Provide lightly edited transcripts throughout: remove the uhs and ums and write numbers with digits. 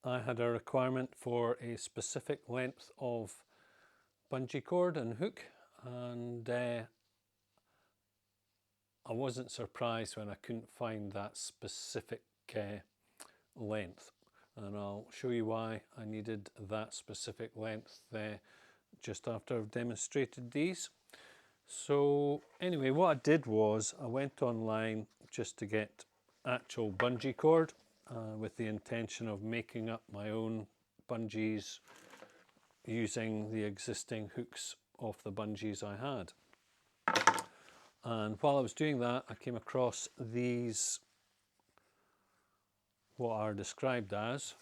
I had a requirement for a specific length of bungee cord and hook, and I wasn't surprised when I couldn't find that specific length, and I'll show you why I needed that specific length just after I've demonstrated these. So anyway, what I did was I went online just to get actual bungee cord with the intention of making up my own bungees using the existing hooks off the bungees I had. And while I was doing that, I came across these, what are described as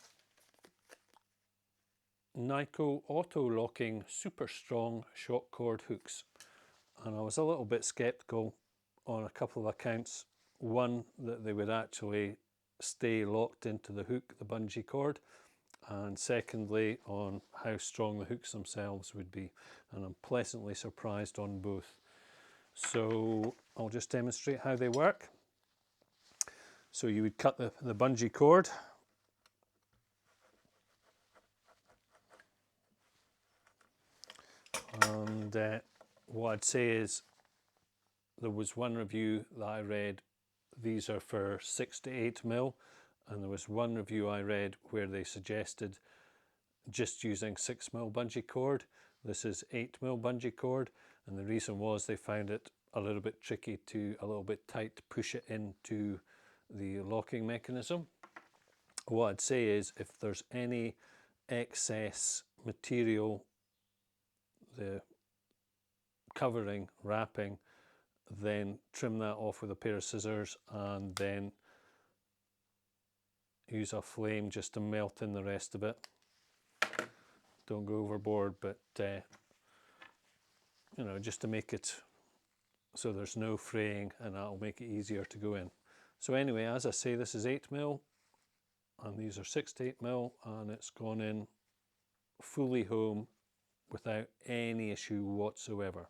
Nico auto-locking super strong shock cord hooks. And I was a little bit skeptical on a couple of accounts. One, that they would actually stay locked into the hook, the bungee cord, and secondly on how strong the hooks themselves would be, and I'm pleasantly surprised on both. So I'll just demonstrate how they work. So you would cut the bungee cord, and what I'd say is there was one review that I read, these are for 6 to 8 mil, and there was one review I read where they suggested just using 6 mil bungee cord. This is 8 mil bungee cord, and the reason was they found it a little bit tricky a little bit tight to push it into the locking mechanism. What I'd say is if there's any excess material, the covering, wrapping, then trim that off with a pair of scissors and then use a flame just to melt in the rest of it. Don't go overboard, but you know, just to make it so there's no fraying, and that'll make it easier to go in. So anyway, as I say, this is 8 mil and these are 6 to 8 mil, and it's gone in fully home without any issue whatsoever.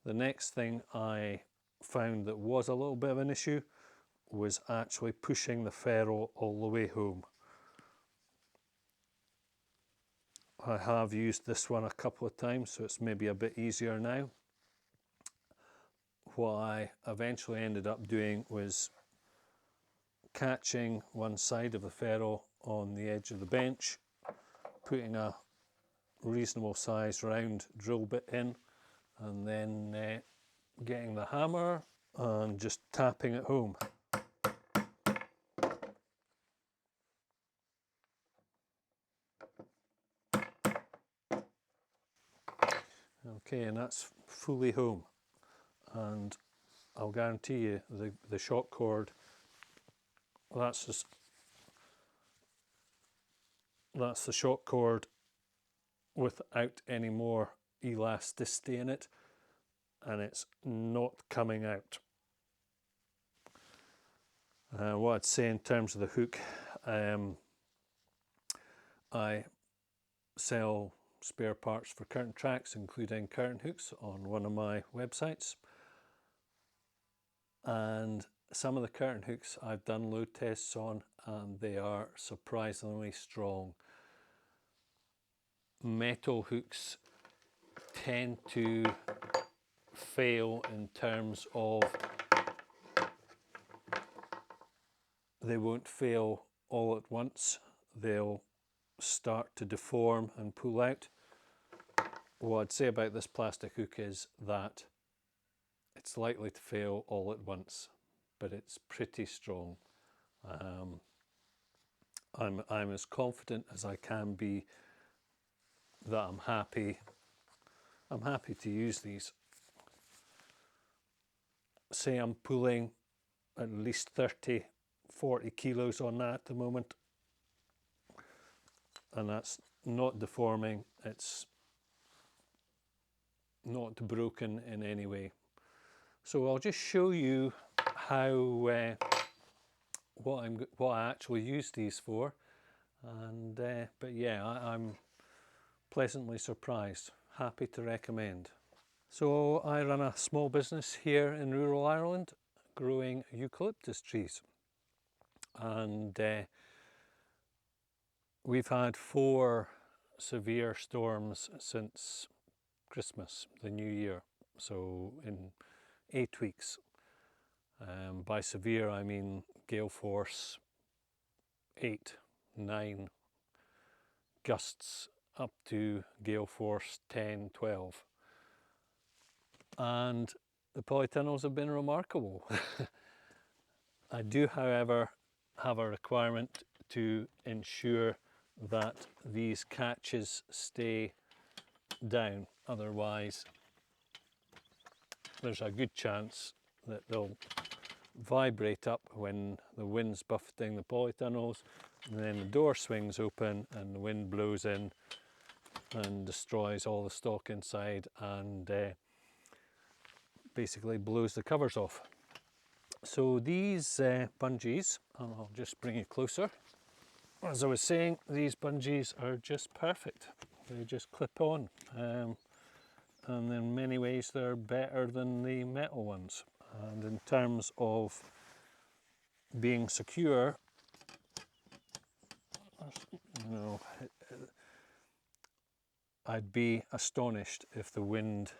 The next thing I found that was a little bit of an issue was actually pushing the ferrule all the way home. I have used this one a couple of times, so it's maybe a bit easier now. What I eventually ended up doing was catching one side of the ferrule on the edge of the bench, putting a reasonable size round drill bit in, and then getting the hammer and just tapping it home. Okay, and that's fully home, and I'll guarantee you the shock cord, that's the shock cord without any more elasticity in it, and it's not coming out. What I'd say in terms of the hook, I sell spare parts for curtain tracks, including curtain hooks, on one of my websites, and some of the curtain hooks I've done load tests on, and they are surprisingly strong. Metal hooks tend to fail in terms of they won't fail all at once. They'll start to deform and pull out. What I'd say about this plastic hook is that it's likely to fail all at once, but it's pretty strong. I'm as confident as I can be that I'm happy to use these. Say I'm pulling at least 30-40 kilos on that at the moment, and that's not deforming, it's not broken in any way. So I'll just show you how what I actually use these for, and but yeah, I'm pleasantly surprised, happy to recommend. So I run a small business here in rural Ireland growing eucalyptus trees, and We've had 4 severe storms since Christmas, the New Year, so in 8 weeks. By severe I mean gale force 8, 9, gusts up to gale force 10, 12. And the polytunnels have been remarkable. I do, however, have a requirement to ensure that these catches stay down, otherwise there's a good chance that they'll vibrate up when the wind's buffeting the polytunnels, and then the door swings open and the wind blows in and destroys all the stock inside and basically blows the covers off. So these bungees, and I'll just bring it closer, as I was saying, these bungees are just perfect. They just clip on, and in many ways they're better than the metal ones. And in terms of being secure, you know, I'd be astonished if the wind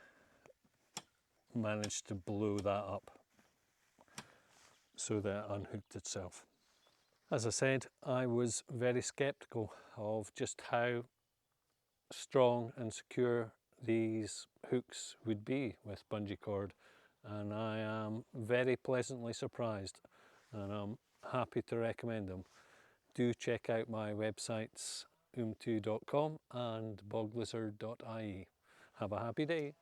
managed to blow that up so that it unhooked itself. As I said, I was very skeptical of just how strong and secure these hooks would be with bungee cord, and I am very pleasantly surprised, and I'm happy to recommend them. Do check out my websites oom2.com and boglizard.ie. Have a happy day.